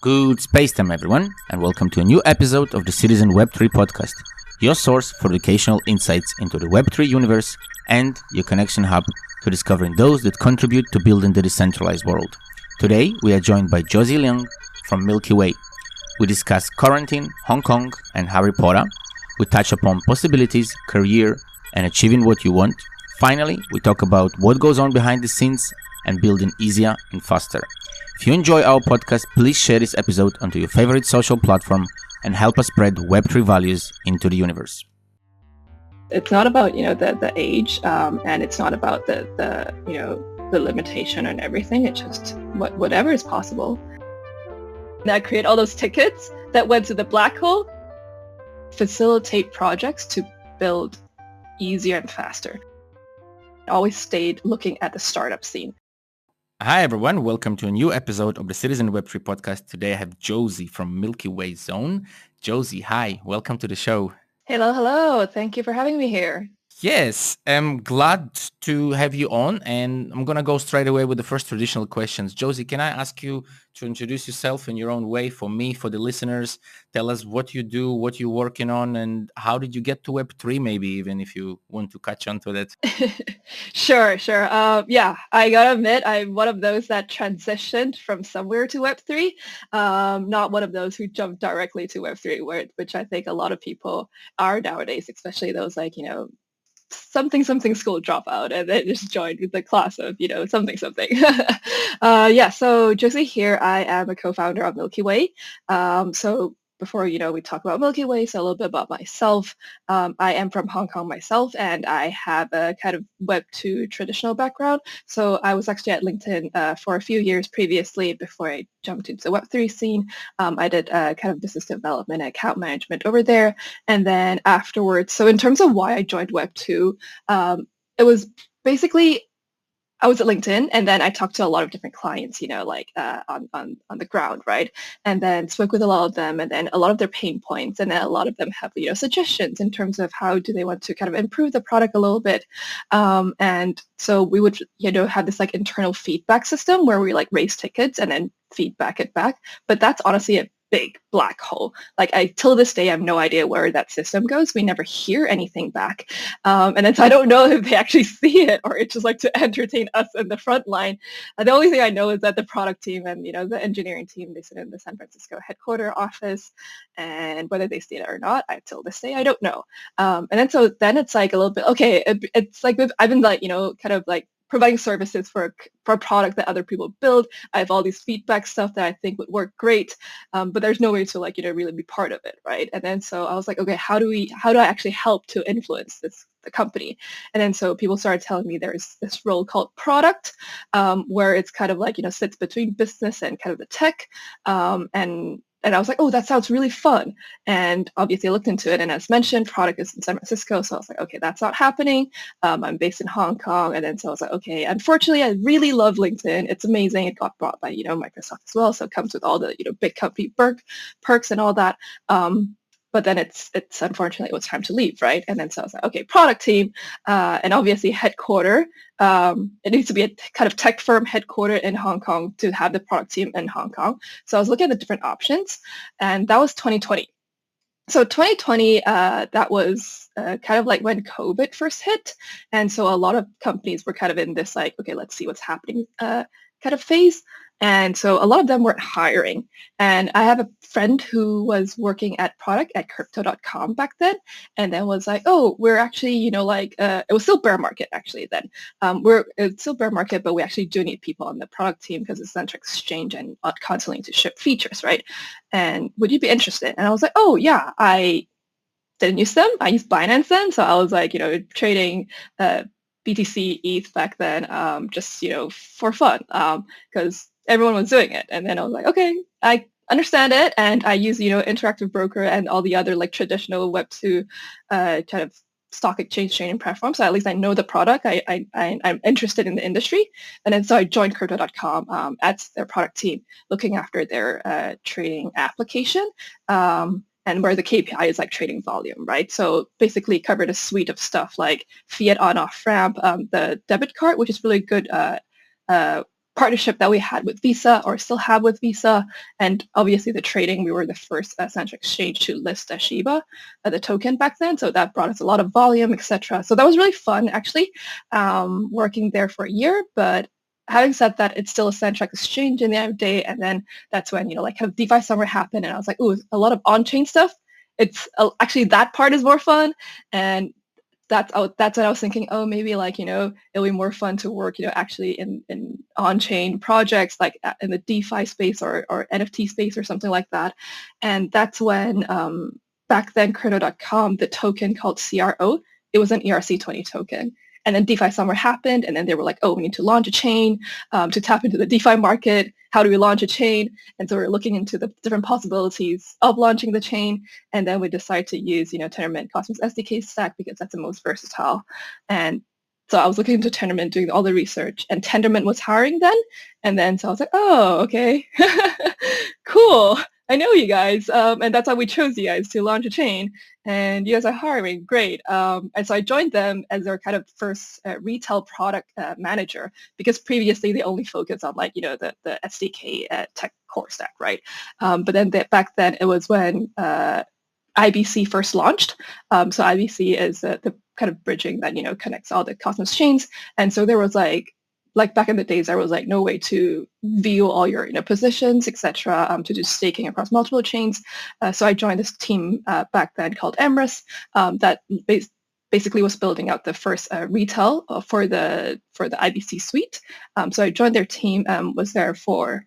Good space time, everyone, and welcome to a new episode of the Citizen Web3 podcast, your source for educational insights into the Web3 universe and your connection hub to discovering those that contribute to building the decentralized world. Today, we are joined by Josie Leung from Milkyway. We discuss quarantine, Hong Kong, and Harry Potter. We touch upon possibilities, career, and achieving what you want. Finally, we talk about what goes on behind the scenes and building easier and faster. If you enjoy our podcast, please share this episode onto your favorite social platform and help us spread Web3 values into the universe. It's not about, the age, and it's not about the limitation and everything. It's just whatever is possible. And I create all those tickets that went to the black hole, facilitate projects to build easier and faster. I always stayed looking at the startup scene. Hi everyone, welcome to a new episode of the Citizen Web3 podcast. Today I have Josie from Milkyway Zone. Josie, hi, welcome to the show. Hello. Thank you for having me here. Yes, I'm glad to have you on, and I'm going to go straight away with the first traditional questions. Josie, can I ask you to introduce yourself in your own way for me, for the listeners? Tell us what you do, what you're working on, and how did you get to Web3, maybe even if you want to catch on to that. Sure. I gotta admit, I'm one of those that transitioned from somewhere to Web3, not one of those who jumped directly to Web3, which I think a lot of people are nowadays, especially those something school dropout and then just joined with the class of something. So Josie here. I am a co-founder of Milkyway. So before we talk about Milkyway, so a little bit about myself. I am from Hong Kong myself, and I have a kind of Web2 traditional background. So I was actually at LinkedIn for a few years previously before I jumped into the Web3 scene. I did kind of business development and account management over there. And then afterwards, so in terms of why I joined Web2, it was basically I was at LinkedIn, and then I talked to a lot of different clients, on the ground, right? And then spoke with a lot of them, and then a lot of their pain points, and then a lot of them have, suggestions in terms of how do they want to kind of improve the product a little bit. And so we would, have this internal feedback system where we raise tickets and then feedback it back. But that's honestly a big black hole. Till this day, I have no idea where that system goes. We never hear anything back. And then so I don't know if they actually see it or it's just to entertain us in the front line. The only thing I know is that the product team and, the engineering team, they sit in the San Francisco headquarter office, and whether they see it or not, till this day, I don't know. And then it's a little bit, okay, it's I've been providing services for a product that other people build. I have all these feedback stuff that I think would work great, but there's no way to really be part of it, right? And then so I was like, okay, how do I actually help to influence the company? And then so people started telling me there's this role called product, where it's kind of sits between business and kind of the tech, and I was like, oh, that sounds really fun. And obviously I looked into it. And as mentioned, product is in San Francisco. So I was like, okay, that's not happening. I'm based in Hong Kong. And then so I was like, okay, unfortunately, I really love LinkedIn. It's amazing. It got bought by, Microsoft as well. So it comes with all the, big company perks and all that. But then it's unfortunately it was time to leave, right? And then so I was like, okay, product team, and obviously headquarter. It needs to be a kind of tech firm headquartered in Hong Kong to have the product team in Hong Kong. So I was looking at the different options, and that was 2020. So 2020, that was kind of when COVID first hit. And so a lot of companies were kind of in this okay, let's see what's happening kind of phase. And so a lot of them weren't hiring. And I have a friend who was working at product at crypto.com back then, and then was like, oh, we're actually, it was still bear market actually then. It's still bear market, but we actually do need people on the product team because it's central exchange and constantly need to ship features, right? And would you be interested? And I was like, oh yeah, I didn't use them. I used Binance then. So I was trading BTC, ETH back then, just, for fun, because everyone was doing it. And then I was like, okay, I understand it. And I use, Interactive Broker and all the other traditional Web2 kind of stock exchange trading platforms. So at least I know the product. I'm interested in the industry. And then so I joined crypto.com at their product team, looking after their trading application. And where the KPI is trading volume, right? So basically covered a suite of stuff like fiat on-off ramp, the debit card, which is really good partnership that we had with Visa or still have with Visa. And obviously the trading, we were the first central exchange to list Shiba, the token back then. So that brought us a lot of volume, etc. So that was really fun, actually, working there for a year. But having said that, it's still a central exchange in the end of the day. And then that's when, like kind of DeFi summer happened. And I was like, oh, a lot of on-chain stuff. It's actually that part is more fun. And that's what I was thinking. Oh, maybe it'll be more fun to work, actually in on-chain projects like in the DeFi space or NFT space or something like that. And that's when back then Crypto.com, the token called CRO, it was an ERC20 token. And then DeFi summer happened, and then they were like, oh, we need to launch a chain to tap into the DeFi market. How do we launch a chain? And so we're looking into the different possibilities of launching the chain. And then we decided to use, Tendermint Cosmos SDK stack because that's the most versatile. And so I was looking into Tendermint, doing all the research, and Tendermint was hiring then. And then so I was like, oh, okay, cool. I know you guys. And that's how we chose you guys to launch a chain. And you guys are hiring. Great. And so I joined them as their kind of first retail product manager because previously they only focused on the SDK tech core stack, right? But then back then it was when IBC first launched. So IBC is the kind of bridging that, connects all the Cosmos chains. And so there was like back in the days, there was no way to view all your positions, etc., to do staking across multiple chains. So I joined this team back then called Emrys that basically was building out the first retail for the IBC suite. So I joined their team, was there for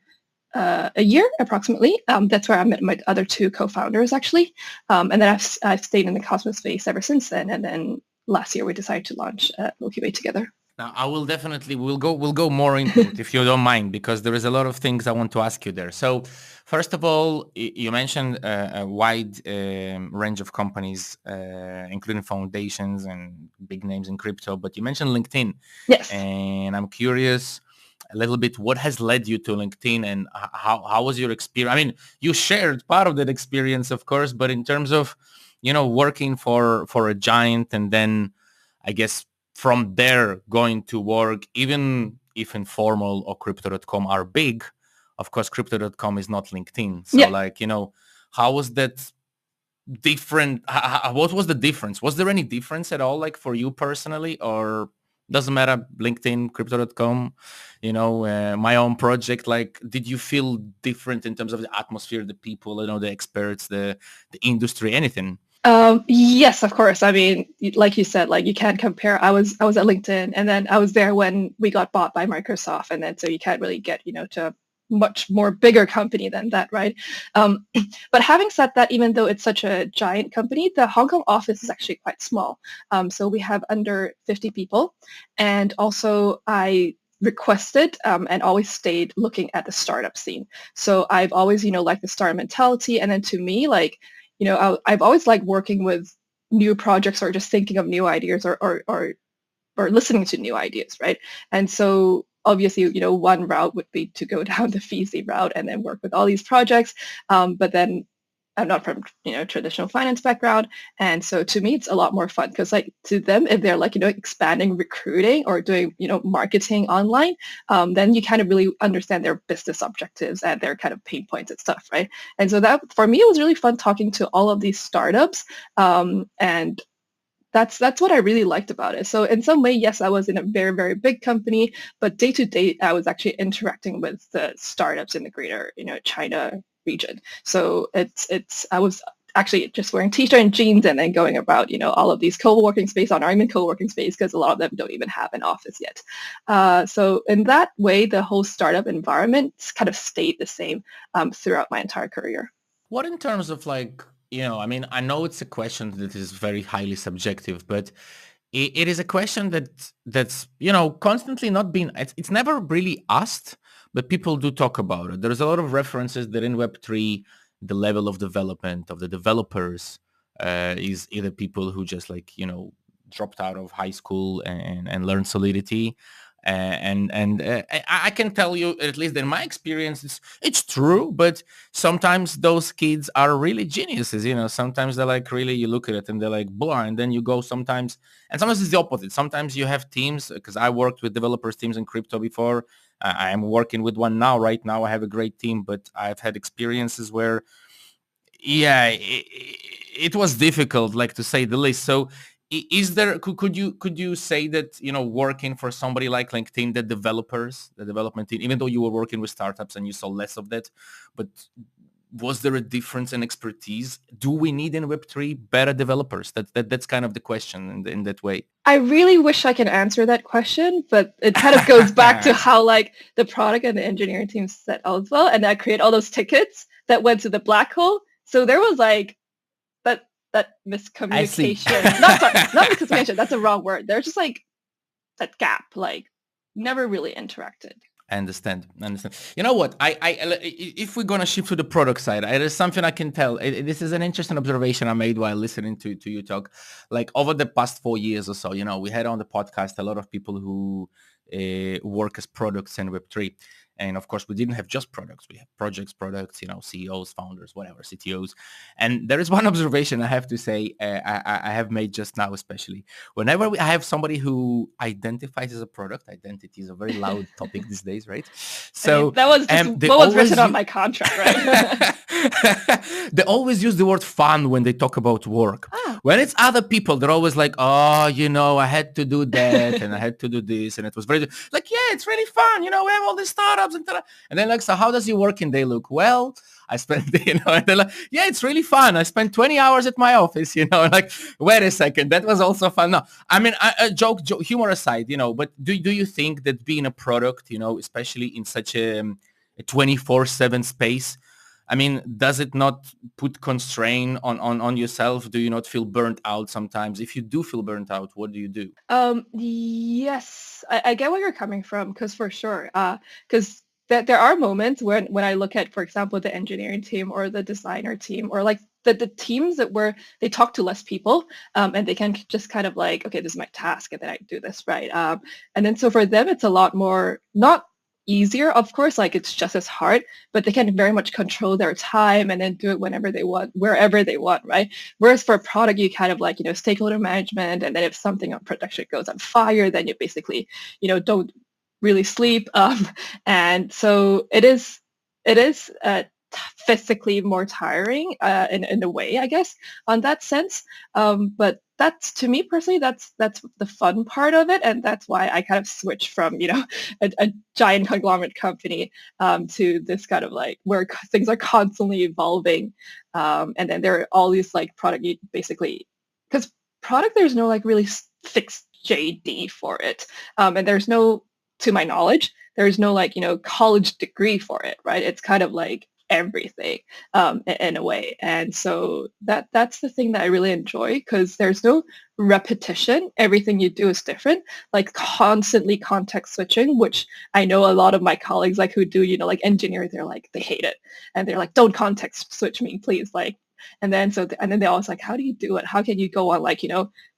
a year approximately. That's where I met my other two co-founders actually, and then I've stayed in the Cosmos space ever since then. And then last year we decided to launch Milkyway together. Now, I will definitely, we'll go more into it if you don't mind, because there is a lot of things I want to ask you there. So first of all, you mentioned a wide range of companies, including foundations and big names in crypto, but you mentioned LinkedIn. Yes. And I'm curious a little bit, what has led you to LinkedIn and how was your experience? I mean, you shared part of that experience, of course, but in terms of, working for a giant and then, I guess, from there going to work, even if informal or crypto.com are big, of course, crypto.com is not LinkedIn. So how was that different? What was the difference? Was there any difference at all, for you personally, or doesn't matter, LinkedIn, crypto.com, my own project, did you feel different in terms of the atmosphere, the people, the experts, the industry, anything? Yes, of course. I mean, like you said, you can't compare. I was at LinkedIn, and then I was there when we got bought by Microsoft, and then so you can't really get to a much more bigger company than that, right? But having said that, even though it's such a giant company, the Hong Kong office is actually quite small. So we have under 50 people, and also I requested and always stayed looking at the startup scene. So I've always liked the startup mentality, and then to me I've always liked working with new projects or just thinking of new ideas or listening to new ideas, right? And so obviously, one route would be to go down the VC route and then work with all these projects. But then I'm not from, traditional finance background. And so to me, it's a lot more fun because to them, if they're expanding recruiting or doing, marketing online, then you kind of really understand their business objectives and their kind of pain points and stuff, right? And so that for me, it was really fun talking to all of these startups. And that's what I really liked about it. So in some way, yes, I was in a very, very big company, but day to day, I was actually interacting with the startups in the greater, China region. So I was actually just wearing t-shirt and jeans and then going about, all of these co-working space on Ironman co-working space because a lot of them don't even have an office yet. So in that way, the whole startup environment kind of stayed the same throughout my entire career. What in terms of I mean, I know it's a question that is very highly subjective, but it is a question that's constantly not being. It's never really asked, but people do talk about it. There's a lot of references that in Web3, the level of development of the developers is either people who just dropped out of high school and learned Solidity. I can tell you, at least in my experience, it's true, but sometimes those kids are really geniuses. Sometimes they're really, you look at it and they're like, blah, and then you go sometimes, and sometimes it's the opposite. Sometimes you have teams, because I worked with developers teams in crypto before, I am working with one now. Right now, I have a great team, but I've had experiences where, yeah, it was difficult, like to say the least. So, is there? Could you say that working for somebody like LinkedIn, the development team, even though you were working with startups and you saw less of that, but was there a difference in expertise? Do we need in Web3 better developers? That's kind of the question in that way. I really wish I could answer that question, but it kind of goes back to how like the product and the engineering team set out as well, and that create all those tickets that went to the black hole. So there was like that miscommunication. Not miscommunication. That's the wrong word. There's just like that gap, like never really interacted. I understand. You know what? If we're gonna shift to the product side, there's something I can tell. This is an interesting observation I made while listening to you talk. Like over the past 4 years or so, we had on the podcast a lot of people who work as products in Web3. And of course, we didn't have just products. We have projects, products, CEOs, founders, whatever, CTOs. And there is one observation I have to say I have made just now, especially. Whenever I have somebody who identifies as a product, identity is a very loud topic these days, right? So I mean, that was just what was written on my contract, right? They always use the word fun when they talk about work. Ah. When it's other people, they're always like, oh, I had to do that and I had to do this. And it was very like, yeah, it's really fun. We have all these startups. And then like, so how does your working day look? Well, I spent, and they're like, yeah, it's really fun. I spent 20 hours at my office, like, wait a second, that was also fun. No, I mean, joke, humor aside, but do you think that being a product, especially in such a 24/7 space, I mean, does it not put constraint on yourself? Do you not feel burnt out sometimes? If you do feel burnt out, what do you do? Yes, I get where you're coming from, because for sure, because that there are moments when I look at, for example, the engineering team or the designer team, or like the teams where they talk to less people, and they can just kind of like, okay, this is my task, and then I do this, right? And then so for them, it's a lot more, not easier, of course, like it's just as hard, but they can very much control their time and then do it whenever they want, wherever they want, right? Whereas for a product, you kind of like, stakeholder management, and then if something on production goes on fire, then you basically, don't really sleep. And so it is physically more tiring in a way, I guess, on that sense. But that's, to me personally, that's the fun part of it, and that's why I kind of switched from a giant conglomerate company to this kind of like where things are constantly evolving, and then there are all these like product, basically, because product, there's no like really fixed JD for it, and there's no, to my knowledge, there's no like college degree for it, right? It's kind of like everything, in a way. And so that's the thing that I really enjoy, because there's no repetition. Everything you do is different, like constantly context switching, which I know a lot of my colleagues like who do, like engineers, they're like, they hate it. And they're like, don't context switch me, please. Like, and then they're always like, how do you do it? How can you go on like,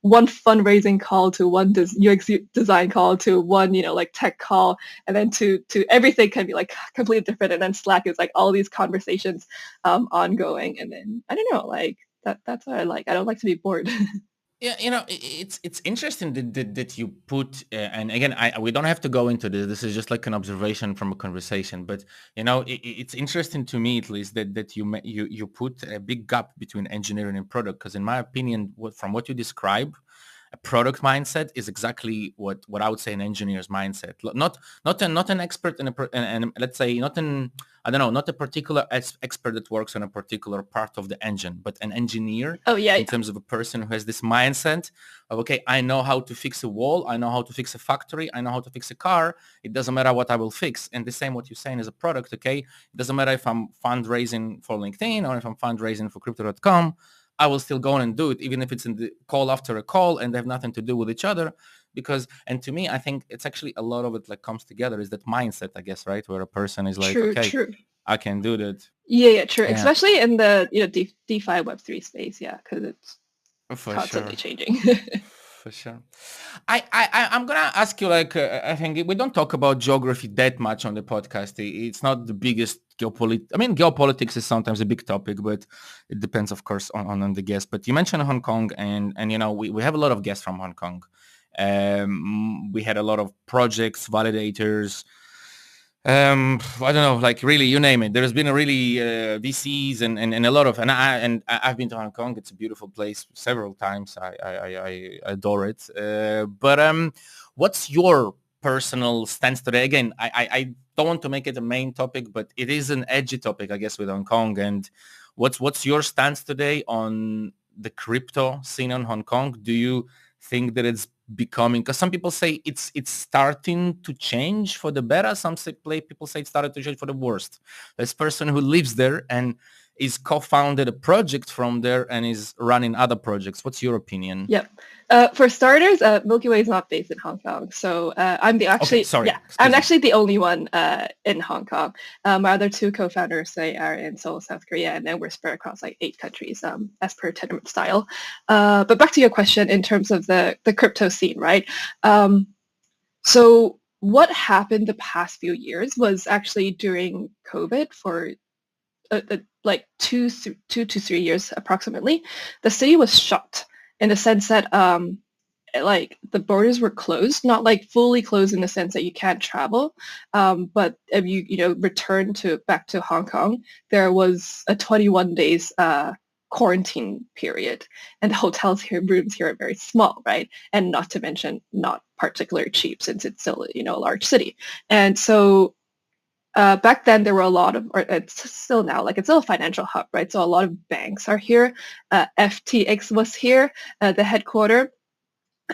one fundraising call to one UX design call to one, like tech call, and then to everything can be like completely different. And then Slack is like all these conversations ongoing. And then I don't know, like that's what I like. I don't like to be bored. Yeah, it's interesting that you put, and again, we don't have to go into this. This is just like an observation from a conversation. But it's interesting to me, at least, that you put a big gap between engineering and product. Because in my opinion, from what you describe, a product mindset is exactly what I would say an engineer's mindset. Not an expert and let's say not a particular expert that works on a particular part of the engine, but an engineer. Oh yeah. In terms of a person who has this mindset of, okay, I know how to fix a wall, I know how to fix a factory, I know how to fix a car. It doesn't matter what I will fix. And the same what you're saying is a product. Okay, it doesn't matter if I'm fundraising for LinkedIn or if I'm fundraising for crypto.com. I will still go on and do it, even if it's in the call after a call and they have nothing to do with each other. And to me, I think it's actually a lot of it like comes together is that mindset, I guess, right? Where a person is like, true. I can do that. Yeah, true. Yeah. Especially in the DeFi Web3 space, yeah, because it's constantly changing. For sure. I'm gonna ask you, like, I think we don't talk about geography that much on the podcast. It's not the biggest geopolitics is sometimes a big topic, but it depends, of course, on the guest. But you mentioned Hong Kong, and we have a lot of guests from Hong Kong. We had a lot of projects, validators, I don't know, like really, you name it. There's been a really VCs and a lot of, I've been to Hong Kong. It's a beautiful place several times. I adore it. But what's your personal stance today? Again, I don't want to make it a main topic, but it is an edgy topic, I guess, with Hong Kong. And what's your stance today on the crypto scene in Hong Kong? Do you think that it's becoming, because some people say it's starting to change for the better, people say it started to change for the worst. This person who lives there and is co-founded a project from there and is running other projects. What's your opinion? Yep. For starters, Milkyway is not based in Hong Kong, so I'm Okay, sorry. yeah, I'm actually the only one in Hong Kong. My other two co-founders, they are in Seoul, South Korea, and then we're spread across like 8 countries, as per tenement style. But back to your question in terms of the crypto scene, right? So what happened the past few years was actually during COVID for like 2 to 3 years approximately, the city was shut in the sense that like the borders were closed, not like fully closed in the sense that you can't travel, but if you return back to Hong Kong, there was a 21 days quarantine period, and the hotels here, rooms here are very small, right? And not to mention not particularly cheap since it's still a large city, and so back then there were a lot of, or it's still now, like it's still a financial hub, right? So a lot of banks are here. FTX was here, the headquarter.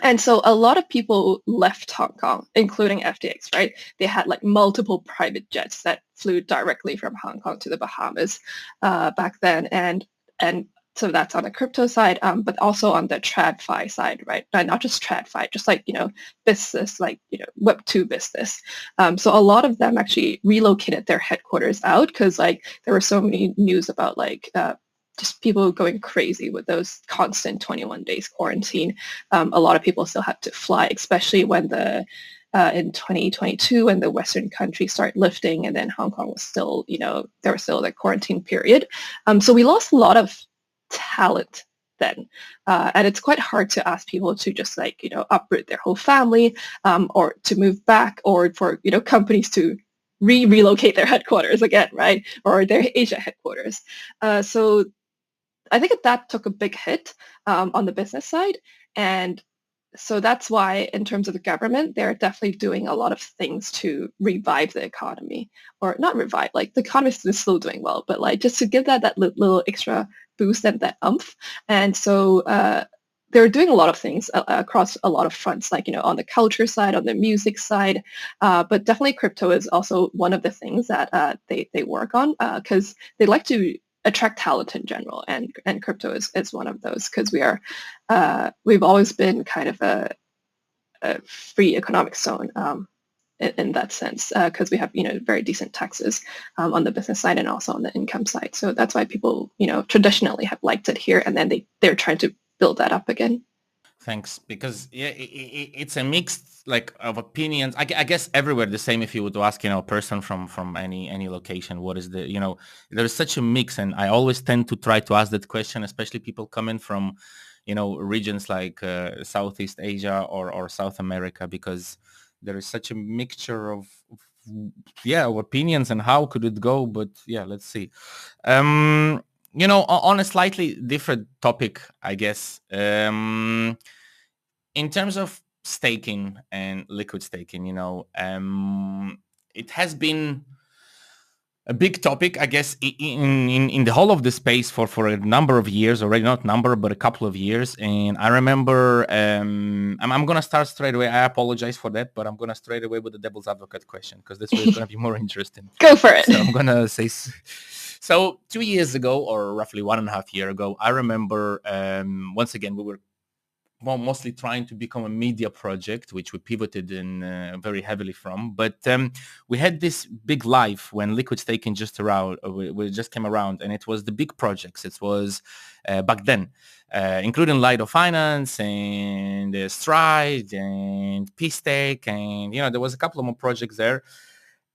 And so a lot of people left Hong Kong, including FTX, right? They had like multiple private jets that flew directly from Hong Kong to the Bahamas back then. And so that's on the crypto side, but also on the TradFi side, right? Not just TradFi, just like, business, like, Web2 business. So a lot of them actually relocated their headquarters out because like there were so many news about like just people going crazy with those constant 21 days quarantine. A lot of people still had to fly, especially when in 2022 when the Western countries started lifting, and then Hong Kong was still, there was still the quarantine period. So we lost a lot of talent then. And it's quite hard to ask people to just like, uproot their whole family or to move back, or for, companies to relocate their headquarters again, right? Or their Asia headquarters. So I think that took a big hit on the business side. And so that's why in terms of the government, they're definitely doing a lot of things to revive the economy, or not revive, like the economy is still doing well, but like just to give that little extra boost and that umph. And so they're doing a lot of things across a lot of fronts, like, on the culture side, on the music side, but definitely crypto is also one of the things that they work on because they like to attract talent in general, and crypto is one of those because we've always been kind of a free economic zone in that sense because we have very decent taxes on the business side and also on the income side. So that's why people traditionally have liked it here, and then they're trying to build that up again. Thanks, because it's a mixed like of opinions. I guess everywhere the same. If you would ask, a person from any location, what is the there's such a mix, and I always tend to try to ask that question, especially people coming from regions like Southeast Asia or South America, because there is such a mixture of opinions and how could it go. But yeah, let's see. On a slightly different topic, I guess. In terms of staking and liquid staking, it has been a big topic, I guess, in the whole of the space for a number of years already, not number, but a couple of years. And I remember, I'm going to start straight away. I apologize for that, but I'm going to straight away with the devil's advocate question, because this way it's going to be more interesting. Go for it. So I'm going to say, so 2 years ago, or roughly 1.5 years ago, I remember, once again, we were mostly trying to become a media project, which we pivoted in very heavily from. But we had this big live when liquid staking just came around, and it was the big projects. It was back then, including Lido Finance and Stride and P-Stake, and there was a couple of more projects there.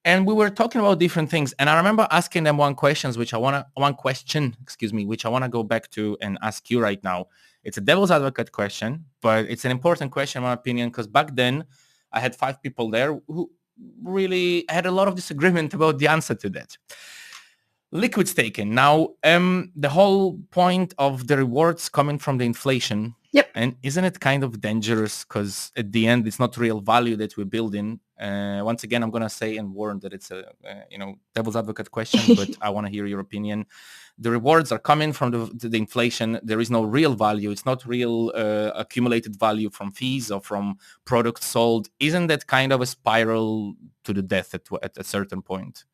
And we were talking about different things. And I remember asking them one question, which I want to go back to and ask you right now. It's a devil's advocate question, but it's an important question in my opinion, because back then I had 5 people there who really had a lot of disagreement about the answer to that. Liquid staking. Now, the whole point of the rewards coming from the inflation. Yep. And isn't it kind of dangerous? Because at the end, it's not real value that we're building. Once again, I'm going to say and warn that it's a devil's advocate question, but I want to hear your opinion. The rewards are coming from the inflation. There is no real value. It's not real accumulated value from fees or from products sold. Isn't that kind of a spiral to the death at a certain point?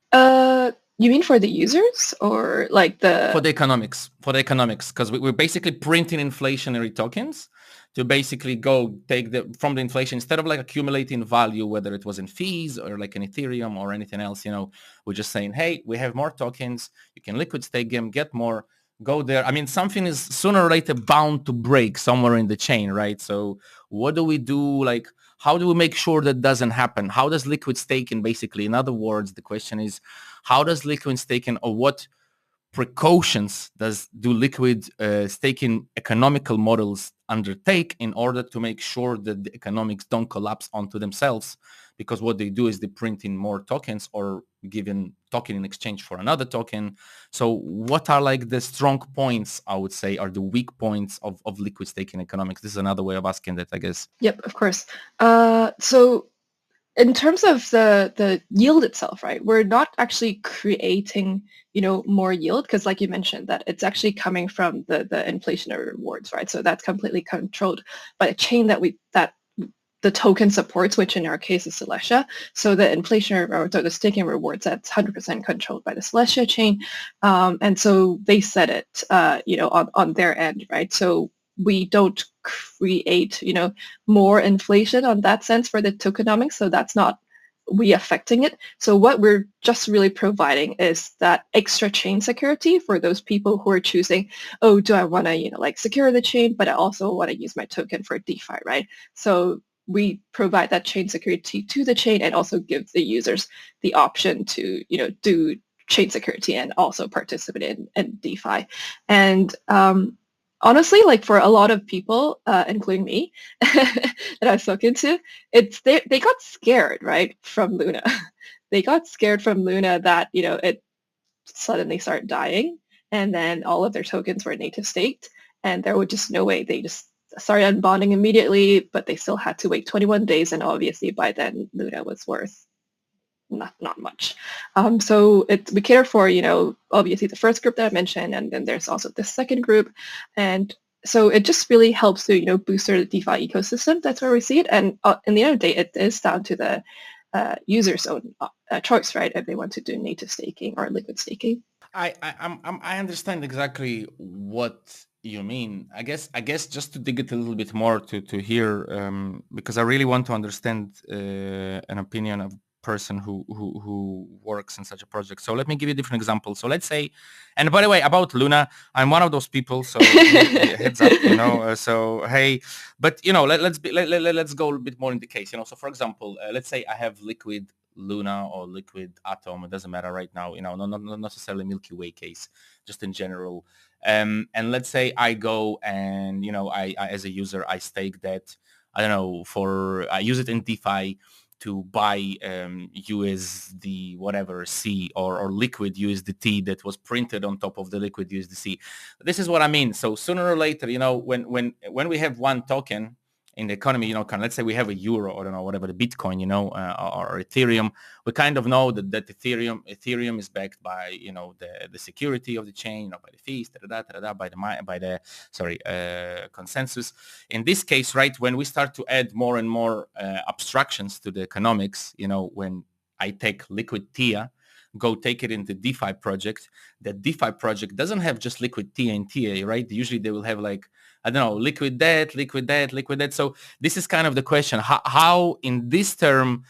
You mean for the users or like for the economics, because we're basically printing inflationary tokens to basically go take from the inflation instead of like accumulating value, whether it was in fees or like an Ethereum or anything else. We're just saying, hey, we have more tokens. You can liquid stake them, get more, go there. I mean, something is sooner or later bound to break somewhere in the chain, right? So what do we do? Like, how do we make sure that doesn't happen? How does liquid staking basically, in other words, the question is, how does liquid staking, or what precautions do liquid staking economical models undertake in order to make sure that the economics don't collapse onto themselves? Because what they do is they print in more tokens or giving token in exchange for another token. So what are like the strong points, I would say, are the weak points of liquid staking economics? This is another way of asking that, I guess. Yep, of course. So in terms of the yield itself, right, we're not actually creating, more yield because like you mentioned that it's actually coming from the inflationary rewards, right? So that's completely controlled by a chain that the token supports, which in our case is Celestia. So the inflationary rewards or the staking rewards, that's 100% controlled by the Celestia chain. And so they set it, on their end, right? So we don't create, more inflation on that sense for the tokenomics. So that's not we affecting it. So what we're just really providing is that extra chain security for those people who are choosing, oh, do I want to, secure the chain, but I also want to use my token for DeFi, right? So we provide that chain security to the chain and also give the users the option to, do chain security and also participate in DeFi. And honestly, like for a lot of people, including me, that I've spoken to, they got scared, right, from Luna. They got scared from Luna that, it suddenly started dying and then all of their tokens were native staked and there was just no way. They just started unbonding immediately, but they still had to wait 21 days. And obviously by then Luna was worth not much. So we cater for, obviously the first group that I mentioned, and then there's also the second group. And so it just really helps to, boost the DeFi ecosystem. That's where we see it. And in the end of the day, it is down to the user's own choice, right? If they want to do native staking or liquid staking. I understand exactly what you mean. I guess just to dig it a little bit more to hear, because I really want to understand an opinion of a person who works in such a project. So let me give you a different example. So let's say, and by the way, about Luna, I'm one of those people. So heads up, so hey, but let's go a bit more in the case. So for example, let's say I have liquid Luna or liquid atom, it doesn't matter right now, not necessarily Milky Way case, just in general. And let's say I go and, I as a user, I stake that, I don't know, I use it in DeFi to buy USD whatever C or liquid USDT that was printed on top of the liquid USDC. This is what I mean. So sooner or later, when we have one token in the economy, let's say we have a euro or whatever, the Bitcoin, or Ethereum, we kind of know that Ethereum is backed by, the security of the chain, by the fees, by the consensus. In this case, right, when we start to add more and more abstractions to the economics, when I take liquid TIA, go take it into DeFi project, that DeFi project doesn't have just liquid TIA and TIA, right? Usually they will have like, I don't know, liquid debt. So this is kind of the question. How in this term,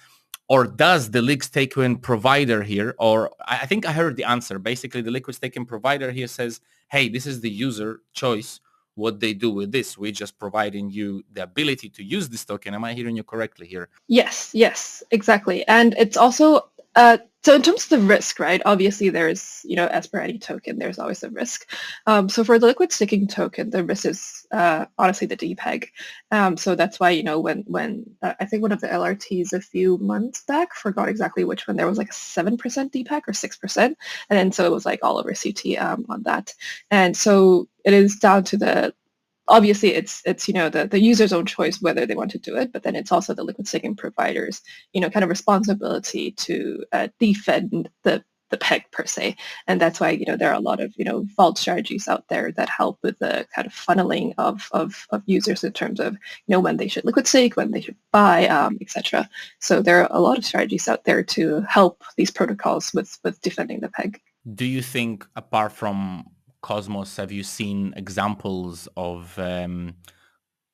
or does the liquid staking provider here, or I think I heard the answer. Basically, the liquid staking provider here says, hey, this is the user choice, what they do with this. We're just providing you the ability to use this token. Am I hearing you correctly here? Yes, exactly. And it's also So in terms of the risk, right, obviously there's, as per any token, there's always a risk. So for the liquid staking token, the risk is honestly the DPEG. So that's why, when I think one of the LRTs a few months back, forgot exactly which one, there was like a 7% DPEG or 6%. And then so it was like all over CT on that. And so it is down to obviously it's the user's own choice whether they want to do it, but then it's also the liquid staking providers kind of responsibility to defend the peg per se. And that's why there are a lot of vault strategies out there that help with the kind of funneling of users in terms of when they should liquid stake, when they should buy, etc. So there are a lot of strategies out there to help these protocols with defending the peg. Do you think, apart from Cosmos, have you seen examples of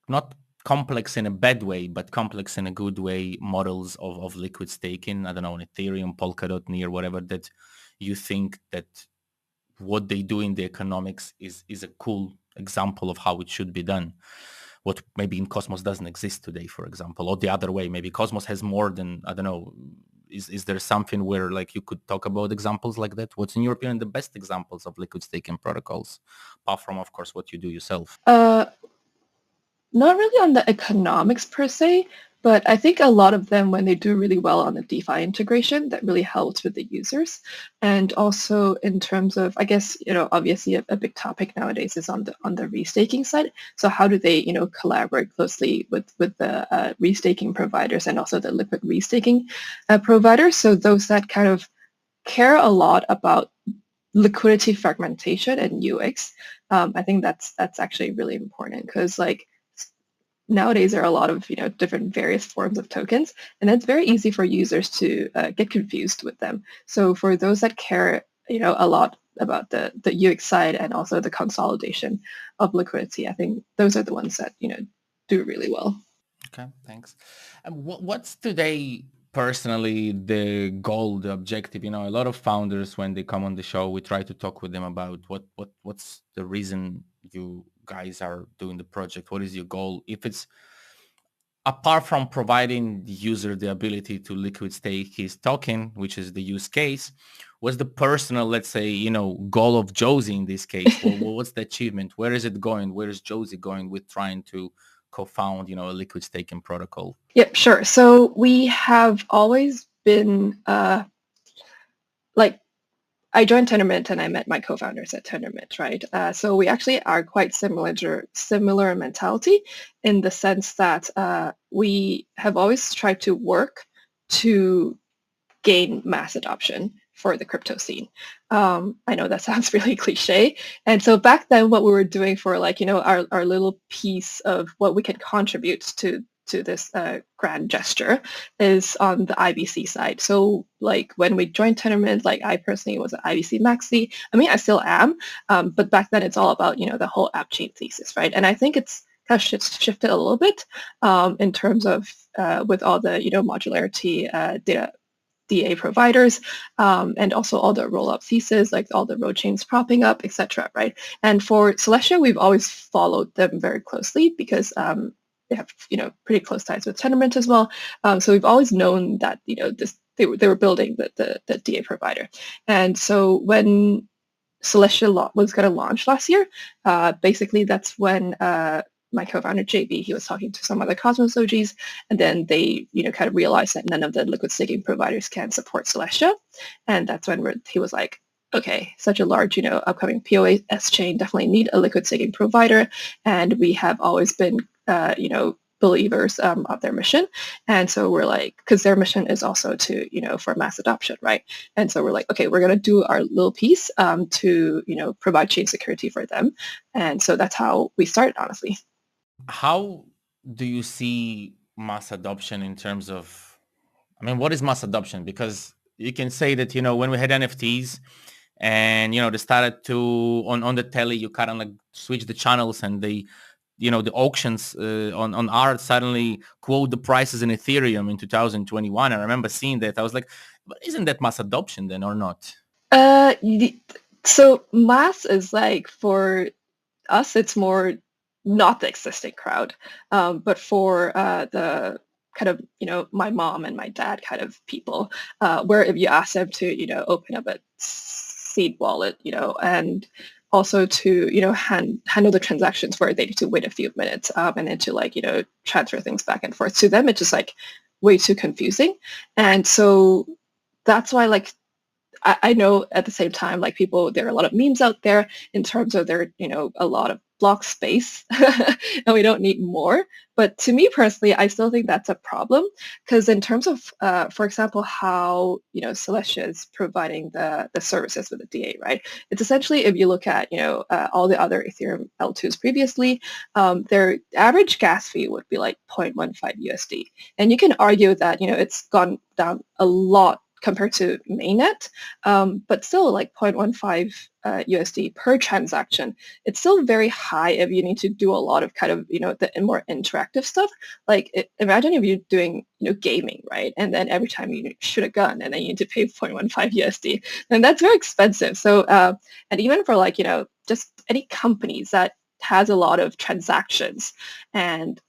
not complex in a bad way, but complex in a good way, models of liquid staking? I don't know, on Ethereum, Polkadot, Near, whatever, that you think that what they do in the economics is a cool example of how it should be done? What maybe in Cosmos doesn't exist today, for example, or the other way, maybe Cosmos has more than, I don't know. Is there something where like you could talk about examples like that? What's in your opinion the best examples of liquid staking protocols, apart from of course what you do yourself? Not really on the economics per se, but I think a lot of them, when they do really well on the DeFi integration, that really helps with the users. And also in terms of, I guess, obviously a big topic nowadays is on the restaking side. So how do they, collaborate closely with the restaking providers and also the liquid restaking providers? So those that kind of care a lot about liquidity fragmentation and UX. I think that's actually really important because like nowadays there are a lot of different various forms of tokens, and it's very easy for users to get confused with them. So for those that care a lot about the UX side and also the consolidation of liquidity, I think those are the ones that do really well. Okay, thanks. And what's today personally the goal, the objective? A lot of founders, when they come on the show, we try to talk with them about what's the reason you guys are doing the project. What is your goal? If it's apart from providing the user the ability to liquid stake his token, which is the use case, what's the personal, let's say, goal of Josie in this case? Well, what's the achievement? Where is it going? Where is Josie going with trying to co-found, a liquid staking protocol? Yep, sure. So we have always been like I joined Tendermint and I met my co-founders at Tendermint, right? So we actually are quite similar mentality in the sense that we have always tried to work to gain mass adoption for the crypto scene. I know that sounds really cliche. And so back then what we were doing for like, our little piece of what we can contribute to this grand gesture is on the IBC side. So like when we joined Tendermint, like I personally was an IBC maxi. I mean, I still am, but back then it's all about, the whole app chain thesis, right? And I think it's kind of shifted a little bit in terms of with all the, modularity data DA providers, and also all the roll-up thesis, like all the road chains propping up, etc. Right? And for Celestia, we've always followed them very closely because they have pretty close ties with Tendermint as well. So we've always known that they were building the DA provider, and so when Celestia was going to launch last year, basically that's when my co-founder JB, he was talking to some other Cosmos OGs, and then they, kind of realized that none of the liquid staking providers can support Celestia, and that's when he was like, okay, such a large, upcoming POS chain definitely need a liquid staking provider, and we have always been, believers of their mission, and so we're like, because their mission is also to, for mass adoption, right? And so we're like, okay, we're gonna do our little piece to, provide chain security for them, and so that's how we started, honestly. How do you see mass adoption in terms of, I mean, what is mass adoption? Because you can say that, when we had NFTs and, they started to, on the telly, you kind of like switch the channels and they, the auctions on art suddenly quote the prices in Ethereum in 2021. I remember seeing that. I was like, but isn't that mass adoption then or not? Uh, so mass is like for us, it's more not the existing crowd, but for the kind of, my mom and my dad kind of people, where if you ask them to, open up a seed wallet, and also to, handle the transactions where they need to wait a few minutes, and then to like, transfer things back and forth to them, it's just like way too confusing. And so that's why like I know at the same time, like there are a lot of memes out there in terms of there, a lot of block space and we don't need more. But to me personally, I still think that's a problem because in terms of, for example, how, Celestia is providing the services with the DA, right? It's essentially, if you look at, all the other Ethereum L2s previously, their average gas fee would be like 0.15 USD. And you can argue that, it's gone down a lot compared to mainnet, but still like 0.15 USD per transaction. It's still very high if you need to do a lot of kind of, the more interactive stuff. Like imagine if you're doing, gaming, right? And then every time you shoot a gun and then you need to pay 0.15 USD, and that's very expensive. So, and even for like, just any companies that has a lot of transactions, and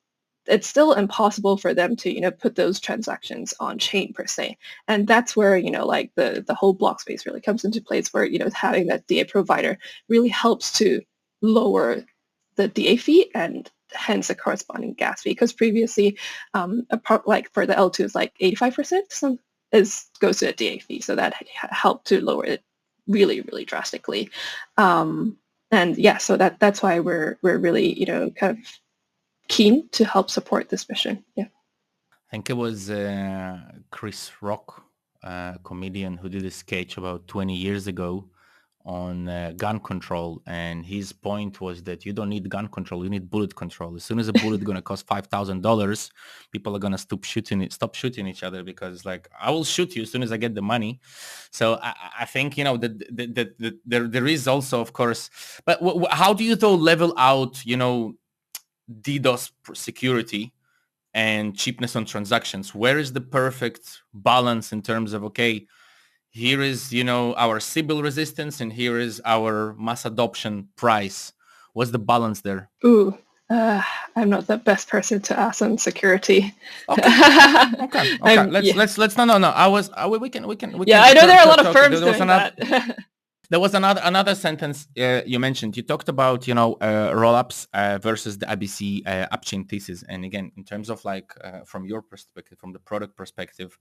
it's still impossible for them to, put those transactions on chain per se. And that's where, like the whole block space really comes into place where, having that DA provider really helps to lower the DA fee and hence the corresponding gas fee. Because previously, like for the L2 is like 85% goes to the DA fee. So that helped to lower it really, really drastically. And yeah, so that's why we're really, kind of keen to help support this mission. Yeah. I think it was Chris Rock, a comedian, who did a sketch about 20 years ago on gun control, and his point was that you don't need gun control, you need bullet control. As soon as a bullet is going to cost $5,000, people are going to stop shooting each other, because like, I will shoot you as soon as I get the money. So I think, that there is also, of course, but how do you though level out, DDoS security and cheapness on transactions? Where is the perfect balance in terms of, okay, here is, our Sybil resistance and here is our mass adoption price. What's the balance there? Ooh, I'm not the best person to ask on security. Okay. Let's no. We can. Yeah, I know there are a lot of firms doing that. There was another sentence you mentioned. You talked about, rollups versus the ABC upchain thesis. And again, in terms of like, from your perspective, from the product perspective,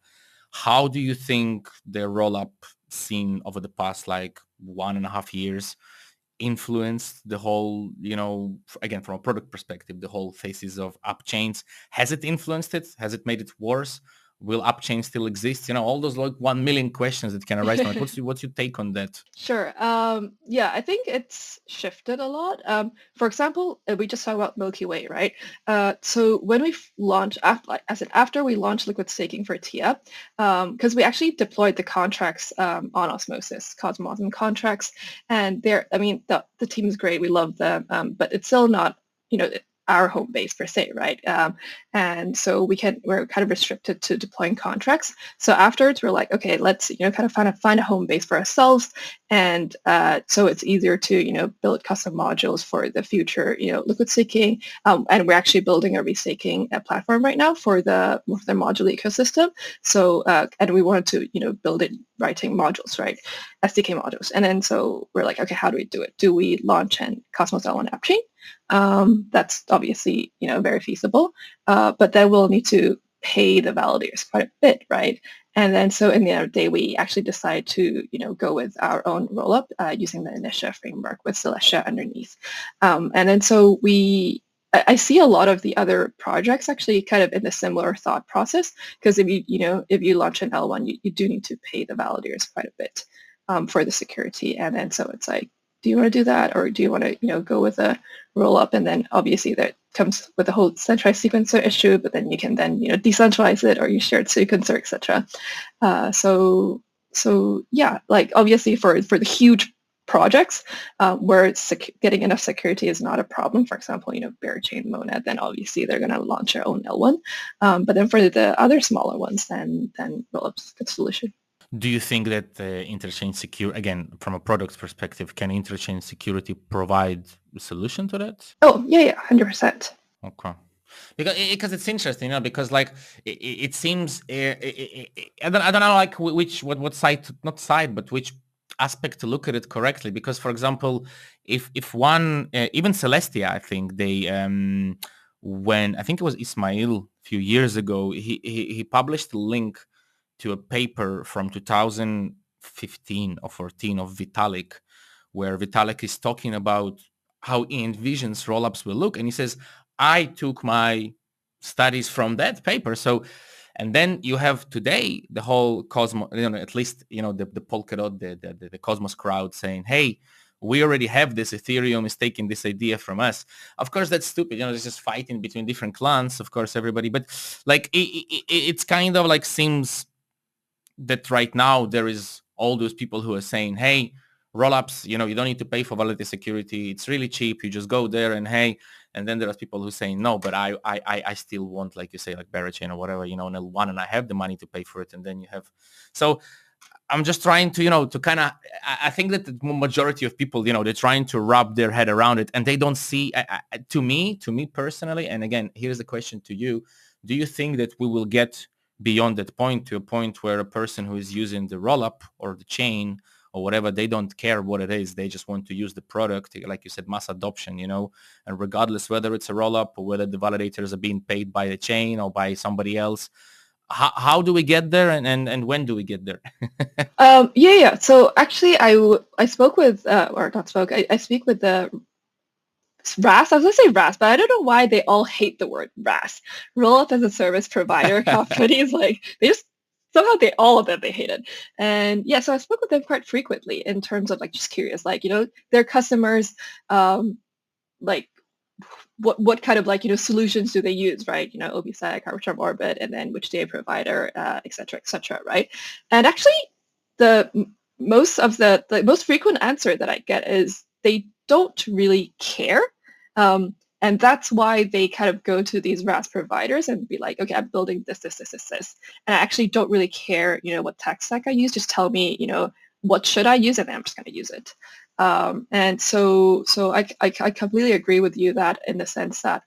how do you think the rollup scene over the past like 1.5 years influenced the whole, again, from a product perspective, the whole thesis of upchains? Has it influenced it? Has it made it worse? Will upchain still exist? All those like 1 million questions that can arise from it. What's your take on that? Sure. Yeah, I think it's shifted a lot. For example, we just talked about Milkyway, right? So when we launched, after we launched liquid staking for TIA, because we actually deployed the contracts on Osmosis, Cosmos contracts, and the team is great. We love them, but it's still not, our home base per se, right? And so we're kind of restricted to deploying contracts. So afterwards, we're like, okay, let's kind of find a home base for ourselves, and so it's easier to build custom modules for the future liquid staking. And we're actually building a restaking platform right now for the modular ecosystem. So and we wanted to build it writing modules, right? SDK modules. And then so we're like, okay, how do we do it? Do we launch an Cosmos L1 app chain? That's obviously, very feasible, but then we'll need to pay the validators quite a bit, right? And then so in the end of the day, we actually decide to, go with our own rollup using the Initiative framework with Celestia underneath. And then so I see a lot of the other projects actually kind of in a similar thought process, because if you launch an L1, you do need to pay the validators quite a bit for the security. And then so it's like, do you want to do that, or do you want to go with a roll up? And then obviously that comes with the whole centralized sequencer issue, but then you can then decentralize it or use shared sequencer, etc. So yeah, like obviously for the huge projects where getting enough security is not a problem. For example, Berachain, Monad, then obviously they're going to launch their own L1. But then for the other smaller ones, then roll-up's a good solution. Do you think that interchain security, again, from a product perspective, can interchain security provide a solution to that? Oh, yeah, 100%. Okay. Because it's interesting, because like it seems I don't know like which what side not side but which aspect to look at it correctly. Because for example, if one even Celestia, I think they when I think it was Ismail a few years ago, he published a link to a paper from 2015 or 14 of Vitalik, where Vitalik is talking about how he envisions rollups will look. And he says, I took my studies from that paper. So, and then you have today the whole Cosmos, at least, the Polkadot, the Cosmos crowd saying, hey, we already have this. Ethereum is taking this idea from us. Of course, that's stupid. It's just fighting between different clans, of course, everybody. But like, it's kind of like seems that right now there is all those people who are saying, hey, rollups, you don't need to pay for validity security. It's really cheap. You just go there and hey, and then there are people who say, no, but I still want, like you say, like Barachain or whatever, an L1 and I have the money to pay for it. And then you have, so I'm just trying to, to kind of, I think that the majority of people, they're trying to wrap their head around it and they don't see, to me personally, and again, here's the question to you. Do you think that we will get beyond that point to a point where a person who is using the rollup or the chain or whatever, they don't care what it is. They just want to use the product, like you said, mass adoption, and regardless whether it's a rollup or whether the validators are being paid by the chain or by somebody else, how do we get there and when do we get there? Yeah. So actually, I spoke with, or not spoke, I speak with the RAS. I was going to say RAS, but I don't know why they all hate the word RAS. Roll up as a service provider companies, like they just somehow all of them they hate it. And yeah, so I spoke with them quite frequently in terms of like just curious, like their customers, like what kind of like solutions do they use, right? OBSec, Arbitrum Orbit, and then which data provider, et cetera, right? And actually, the most frequent answer that I get is they don't really care, and that's why they kind of go to these RAS providers and be like, okay, I'm building this, and I actually don't really care, what tech stack I use. Just tell me, what should I use, and then I'm just going to use it. And so I completely agree with you that in the sense that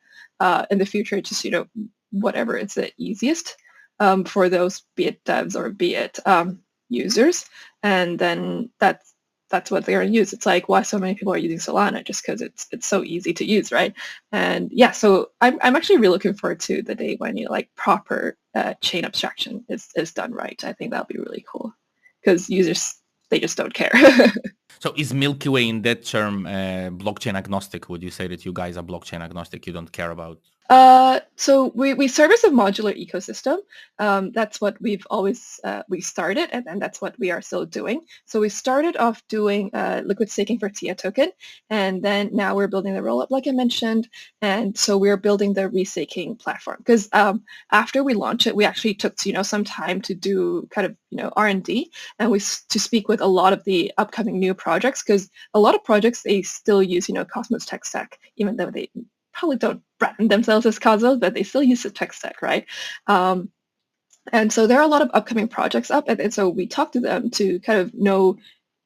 in the future, just, whatever is the easiest for those, be it devs or be it users. And then that's what they're going to use. It's like why so many people are using Solana, just because it's so easy to use, right? And yeah, so I'm actually really looking forward to the day when like proper chain abstraction is done right. I think that'll be really cool because users, they just don't care. So is Milkyway in that term blockchain agnostic? Would you say that you guys are blockchain agnostic? You don't care about? So we service a modular ecosystem. That's what we've always we started, and that's what we are still doing. So we started off doing liquid staking for TIA token, and then now we're building the rollup, like I mentioned, and so we're building the restaking platform. Because after we launched it, we actually took some time to do kind of R&D, and to speak with a lot of the upcoming new projects, because a lot of projects they still use Cosmos tech stack, even though they probably don't brand themselves as Cosmos, but they still use the tech stack, right? And so there are a lot of upcoming projects up, and so we talk to them to kind of know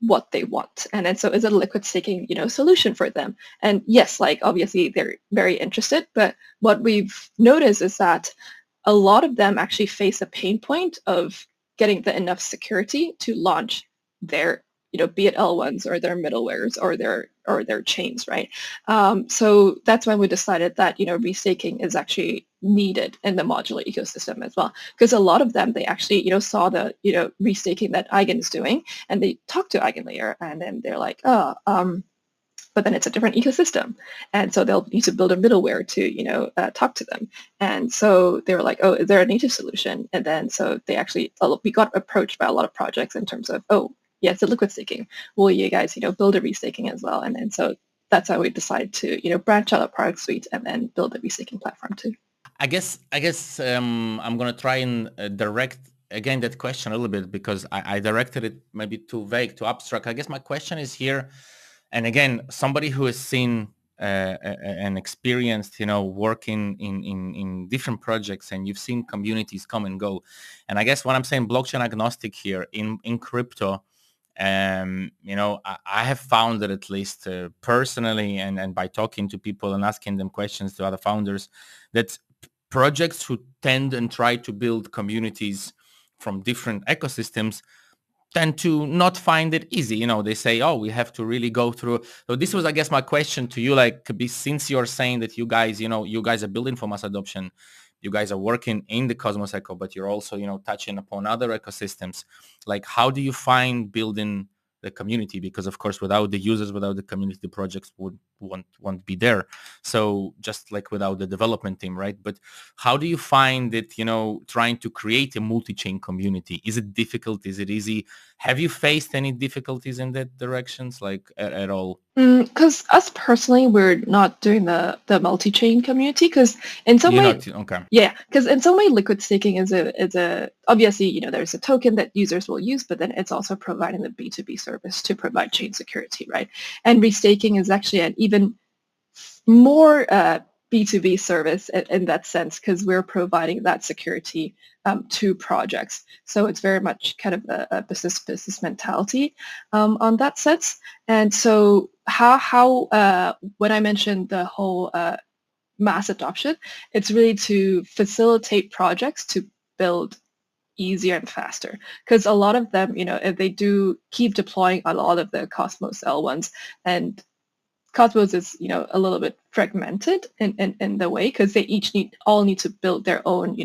what they want, and then so is it a liquid staking solution for them? And yes, like obviously they're very interested, but what we've noticed is that a lot of them actually face a pain point of getting the enough security to launch their be it L1s or their middlewares or their chains, right? So that's when we decided that restaking is actually needed in the modular ecosystem as well, because a lot of them they actually saw the restaking that Eigen is doing, and they talk to EigenLayer, and then they're like, but then it's a different ecosystem, and so they'll need to build a middleware to talk to them. And so they were like, oh, is there a native solution? And then so they actually we got approached by a lot of projects in terms of, oh yeah, it's a liquid staking. Will you guys build a restaking as well? And then so that's how we decided to branch out our product suite and then build a restaking platform too. I guess I'm gonna try and direct again that question a little bit, because I directed it maybe too vague, too abstract. I guess my question is here, and again, somebody who has seen and experienced, working in different projects, and you've seen communities come and go. And I guess when I'm saying blockchain agnostic here in crypto, I have found that at least personally and by talking to people and asking them questions to other founders, that projects who tend and try to build communities from different ecosystems tend to not find it easy. They say, oh, we have to really go through. So this was, I guess, my question to you, like, since you're saying that you guys, you guys are building for mass adoption, you guys are working in the Cosmos Echo, but you're also, touching upon other ecosystems. Like, how do you find building the community? Because of course, without the users, without the community, the projects won't be there. So just like without the development team, right? But how do you find it, trying to create a multi-chain community? Is it difficult? Is it easy? Have you faced any difficulties in that directions, like at all? Because us personally, we're not doing the multi-chain community because in some You're way, not okay. yeah, because in some way, liquid staking is a obviously there's a token that users will use, but then it's also providing the B2B service to provide chain security, right? And restaking is actually an even more B2B service in that sense because we're providing that security to projects. So it's very much kind of a business mentality on that sense. And so how when I mentioned the whole mass adoption, it's really to facilitate projects to build easier and faster because a lot of them, if they do keep deploying a lot of the Cosmos L1s and Cosmos is, a little bit fragmented in the way because they each all need to build their own,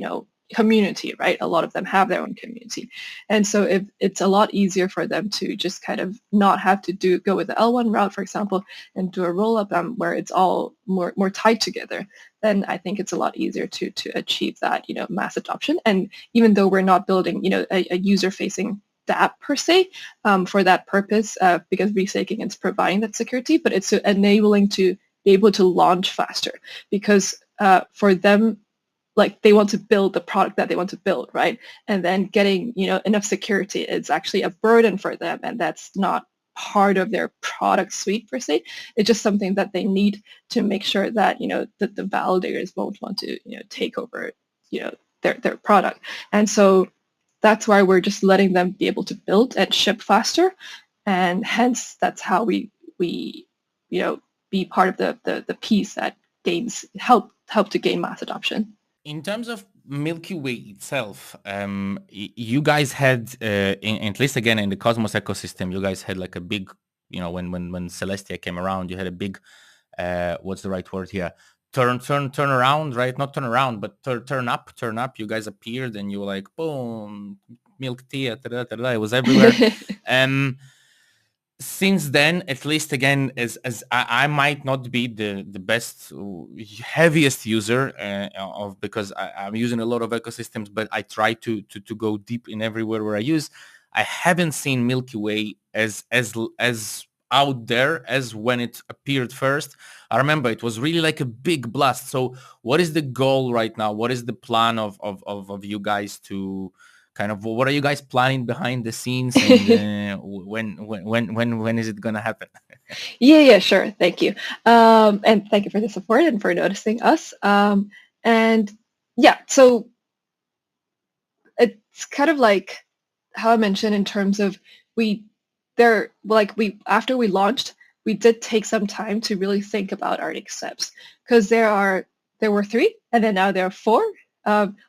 community, right? A lot of them have their own community. And so if it's a lot easier for them to just kind of not have to go with the L1 route, for example, and do a roll-up where it's all more tied together, then I think it's a lot easier to achieve that, mass adoption. And even though we're not building, a user-facing dApp per se for that purpose because restaking is providing that security, but it's enabling to be able to launch faster because for them, like they want to build the product that they want to build, right? And then getting, enough security is actually a burden for them, and that's not part of their product suite per se. It's just something that they need to make sure that, that the validators won't want to, take over, their product. And so that's why we're just letting them be able to build and ship faster. And hence that's how we be part of the piece that help to gain mass adoption. In terms of Milky Way itself, you guys had, at least again in the Cosmos ecosystem, you guys had like a big, when Celestia came around, you had a big, what's the right word here? Turn around, right? Not turn around, but turn up. You guys appeared and you were like, boom, milk tea, it was everywhere. Since then, at least again, as I might not be the best, heaviest user of, because I'm using a lot of ecosystems, but I try to go deep in everywhere where I use. I haven't seen Milky Way as out there as when it appeared first. I remember it was really like a big blast. So what is the goal right now? What is the plan of you guys to kind of, what are you guys planning behind the scenes, and when is it gonna happen? Yeah, sure. Thank you. And thank you for the support and for noticing us. And yeah, so it's kind of like how I mentioned in terms of after we launched, we did take some time to really think about our next steps because there were 3 and then now there are 4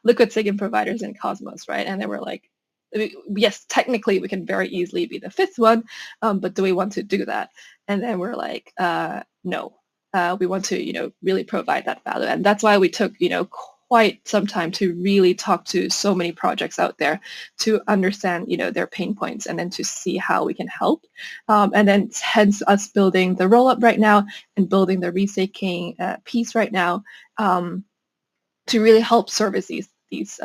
liquid staking providers in Cosmos, right? And they were like, yes, technically we can very easily be the 5th one, but do we want to do that? And then we're like, no, we want to, really provide that value. And that's why we took, quite some time to really talk to so many projects out there to understand, their pain points and then to see how we can help. And then hence us building the roll-up right now and building the restaking piece right now to really help service these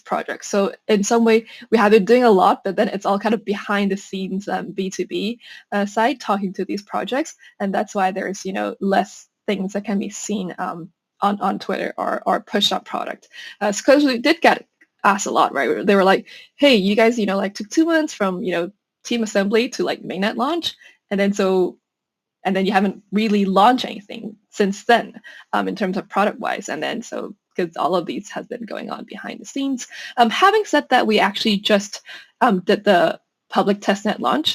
projects. So in some way, we have been doing a lot, but then it's all kind of behind the scenes B2B side talking to these projects, and that's why there's less things that can be seen on Twitter or push up product. Because we did get asked a lot, right? They were like, "Hey, you guys, like took 2 months from team assembly to like mainnet launch, and then you haven't really launched anything since then in terms of product wise." And then so because all of these has been going on behind the scenes. Having said that, we actually just did the public testnet launch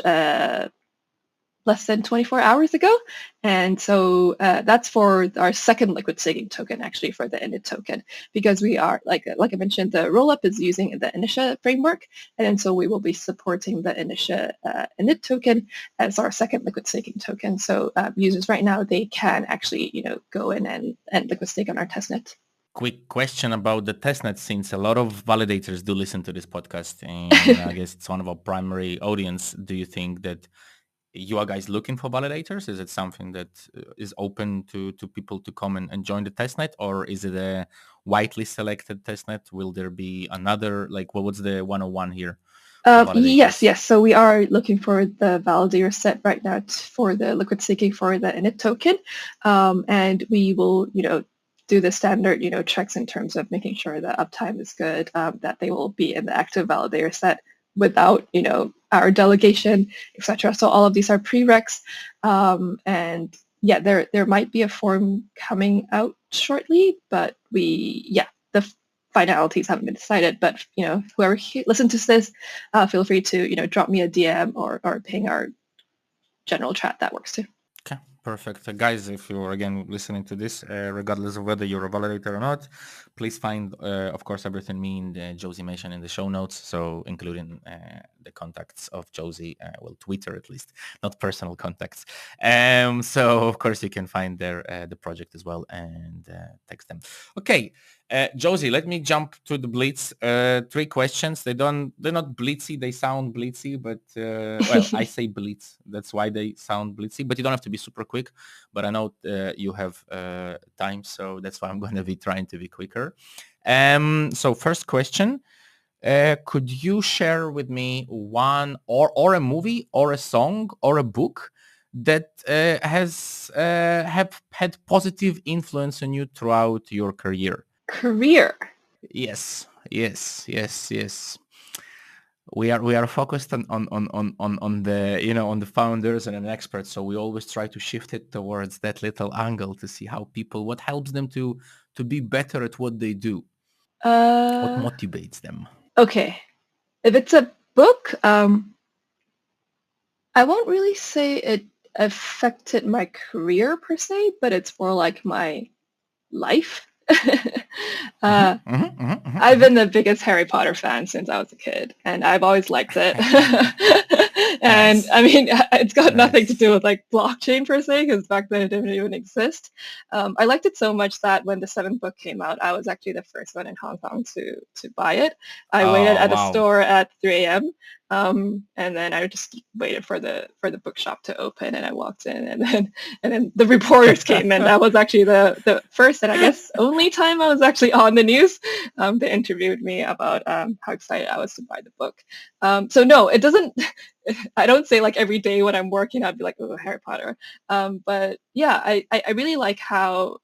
less than 24 hours ago. And so that's for our second liquid staking token, actually, for the init token, because we are, like I mentioned, the rollup is using the Initia framework. And so we will be supporting the Initia init token as our second liquid staking token. So users right now, they can actually, go in and liquid stake on our testnet. Quick question about the testnet, since a lot of validators do listen to this podcast, and I guess it's one of our primary audience. Do you think that you are guys looking for validators? Is it something that is open to people to come and join the testnet, or is it a widely selected testnet? Will there be another, like, what's the 101 here? Yes. So we are looking for the validator set right now for the liquid staking for the init token. And we will, do the standard, checks in terms of making sure the uptime is good, that they will be in the active validator set without, our delegation, etc. So all of these are prereqs. And yeah, there might be a form coming out shortly, but the finalities haven't been decided. But whoever listens to this, feel free to drop me a DM or ping our general chat. That works too. Okay, perfect. Guys, if you're again listening to this, regardless of whether you're a validator or not, please find, of course, everything me and Josie mentioned in the show notes. So including the contacts of Josie, well, Twitter at least, not personal contacts. So of course you can find there the project as well and text them. Okay. Josie, let me jump to the Blitz. 3 questions. They're not blitzy. They sound blitzy, but well, I say Blitz. That's why they sound blitzy. But you don't have to be super quick. But I know you have time, so that's why I'm going to be trying to be quicker. So first question. Could you share with me one or a movie or a song or a book that has have had positive influence on you throughout your career? Career. Yes. We are focused on the on the founders and an expert, so we always try to shift it towards that little angle to see how people, what helps them to be better at what they do, what motivates them. Okay, if it's a book, I won't really say it affected my career per se, but it's more like my life. I've been the biggest Harry Potter fan since I was a kid, and I've always liked it. And Nice. I mean, it's got nothing to do with like blockchain per se, because back then it didn't even exist. I liked it so much that when the 7th book came out, I was actually the first one in Hong Kong to buy it. I waited at a store at 3 a.m. And then I just waited for the bookshop to open, and I walked in, and then the reporters came in. That was actually the first and I guess only time I was actually on the news. They interviewed me about how excited I was to buy the book. So no, it doesn't. I don't say like every day when I'm working, I'd be like, oh, Harry Potter. But yeah, I really like how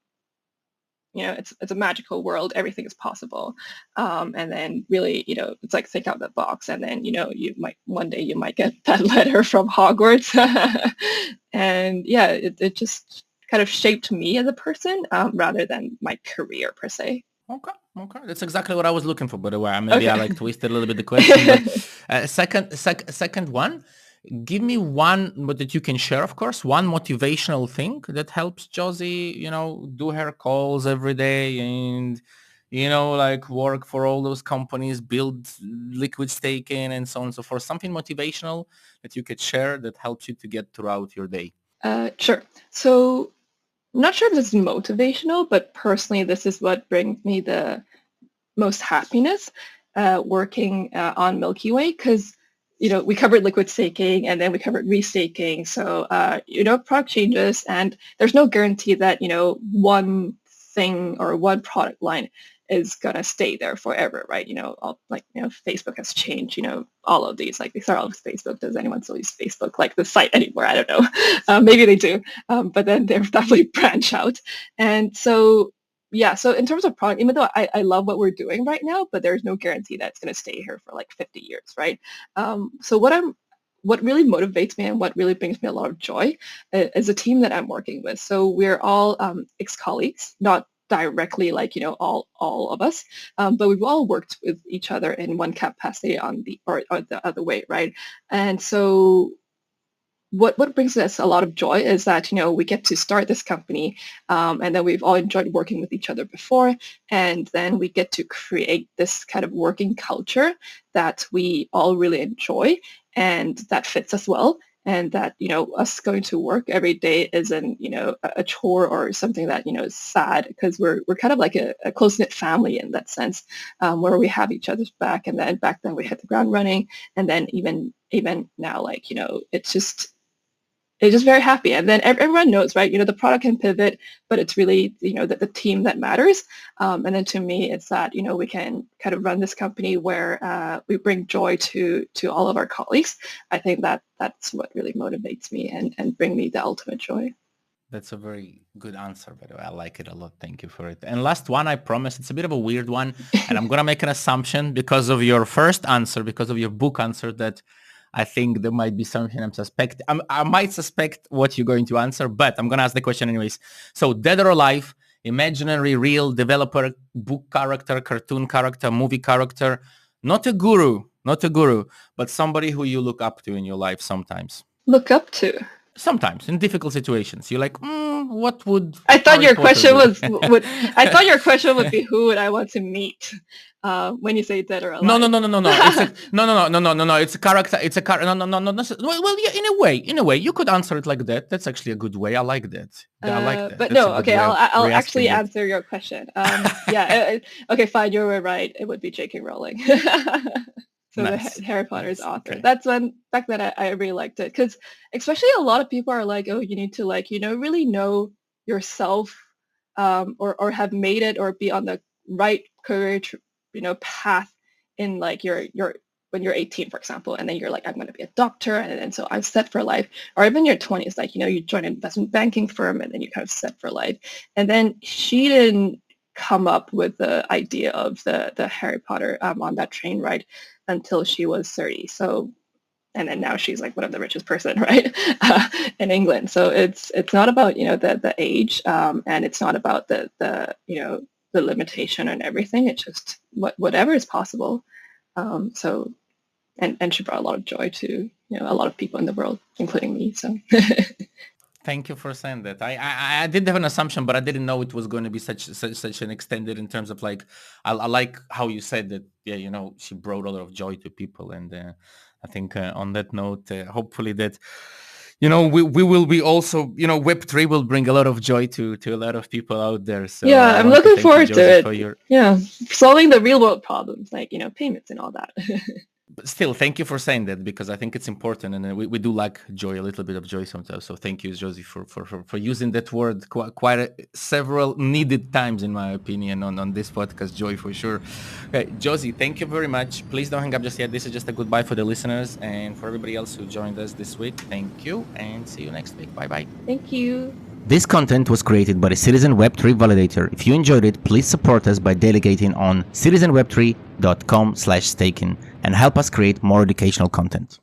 it's a magical world. Everything is possible. And then really, it's like think out the box. And then, one day you might get that letter from Hogwarts. And yeah, it just kind of shaped me as a person rather than my career per se. Okay. That's exactly what I was looking for, by the way. I like twisted a little bit the question, but second one. Give me one, but that you can share, of course, one motivational thing that helps Josie, do her calls every day and, like work for all those companies, build liquid staking and so on and so forth. Something motivational that you could share that helps you to get throughout your day. Sure. So I'm not sure if this is motivational, but personally, this is what brings me the most happiness working on Milkyway, because we covered liquid staking and then we covered restaking. So, product changes and there's no guarantee that, one thing or one product line is going to stay there forever, right? Facebook has changed, all of these, like they start off with Facebook. Does anyone still use Facebook, like the site anymore? I don't know. Maybe they do. But then they're definitely branch out. And so, yeah, so in terms of product, even though I love what we're doing right now, but there's no guarantee that it's going to stay here for like 50 years, right? So what really motivates me and what really brings me a lot of joy is a team that I'm working with. So we're all ex-colleagues, not directly like, all of us, but we've all worked with each other in one capacity or the other way, right? And so what brings us a lot of joy is that, we get to start this company, and then we've all enjoyed working with each other before, and then we get to create this kind of working culture that we all really enjoy and that fits us well. And that, us going to work every day isn't, a chore or something that, is sad, because we're kind of like a close-knit family in that sense, where we have each other's back. And then back then we hit the ground running. And then even now, it's just very happy. And then everyone knows, right? The product can pivot, but it's really, the team that matters. And then to me, it's that, we can kind of run this company where we bring joy to all of our colleagues. I think that's what really motivates me and bring me the ultimate joy. That's a very good answer, by the way. I like it a lot. Thank you for it. And last one, I promise, it's a bit of a weird one. And I'm going to make an assumption because of your first answer, because of your book answer, that I think there might be something I might suspect what you're going to answer, but I'm going to ask the question anyways. So dead or alive, imaginary, real, developer, book character, cartoon character, movie character, not a guru, but somebody who you look up to in your life sometimes. Look up to? Sometimes in difficult situations. You're like, what would I thought your question was I thought your question would be who would I want to meet when you say dead or alive. No. It's a character. It's a character. No. Well, yeah, in a way, you could answer it like that. That's actually a good way. I like that. I like that. But no, okay, I'll actually answer your question. Yeah, okay, fine. You were right. It would be J.K. Rowling. So nice. The Harry Potter's author. Okay. That's when back then I really liked it, because especially a lot of people are like, oh, you need to really know yourself, or have made it, or be on the right career path in your when you're 18, for example, and then you're like, I'm going to be a doctor, and so I'm set for life. Or even your 20s, you join an investment banking firm, and then you're kind of set for life. And then she didn't come up with the idea of the Harry Potter on that train ride until she was 30. So, and then now she's like one of the richest person, right, in England. So it's not about the age, and it's not about the limitation and everything. It's just whatever is possible. So, and she brought a lot of joy to a lot of people in the world, including me. So. Thank you for saying that. I did have an assumption, but I didn't know it was going to be such an extended, in terms of I like how you said that. Yeah, she brought a lot of joy to people, and I think on that note, hopefully that we will be also Web3 will bring a lot of joy to a lot of people out there. So yeah, I'm looking forward to it. Yeah, solving the real world problems like payments and all that. But still, thank you for saying that, because I think it's important, and we do like joy, a little bit of joy sometimes. So thank you, Josie, for using that word quite several needed times, in my opinion, on this podcast. Joy for sure. Okay, Josie, thank you very much. Please don't hang up just yet. This is just a goodbye for the listeners, and for everybody else who joined us this week. Thank you, and see you next week. Bye-bye. Thank you. This content was created by the Citizen Web3 Validator. If you enjoyed it, please support us by delegating on citizenweb3.com/staking and help us create more educational content.